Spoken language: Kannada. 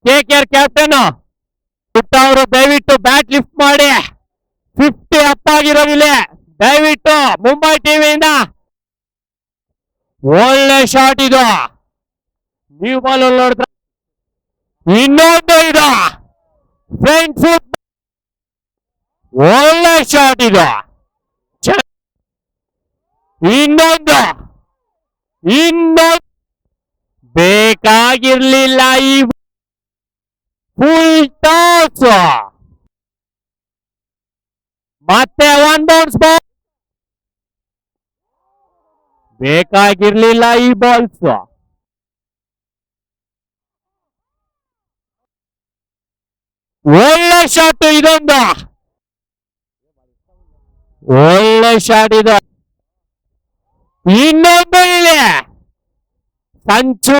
KKR ಕ್ಯಾಪ್ಟನ್ ಅವರು ದಯವಿಟ್ಟು ಬ್ಯಾಟ್ ಲಿಫ್ಟ್ ಮಾಡಿ 50 ಅಪ್ ಆಗಿರೋದಿಲ್ಲ. ದಯವಿಟ್ಟು ಮುಂಬೈ ಟಿವಿಯಿಂದ ಒಳ್ಳೆ ಶಾಟ್ ಇದು. ನೀವು ಬಾಲ್ ನೋಡಿದ್ರೆ ಇನ್ನೊಂದು ಇದು ಫ್ರಂಟ್ ಫುಟ್ ಒಳ್ಳೆ ಶಾಟ್ ಇದು. ಇನ್ನೊಂದು ಬೇಕಾಗಿರ್ಲಿಲ್ಲ ಈ ಫುಲ್ ಟಾಸ್. ಮತ್ತೆ ಒನ್ ಬೌನ್ಸ್ ಬಾಲ್ ಬೇಕಾಗಿರ್ಲಿಲ್ಲ ಈ ಬಾಲ್ಸ್. ಒಳ್ಳೆ ಶಾಟ್ ಇದೊಂದು ಒಳ್ಳೆ ಶಾಟ್ ಇದು. ಇನ್ನೊಂದು ಇಲ್ಲಿ ಸಂಚು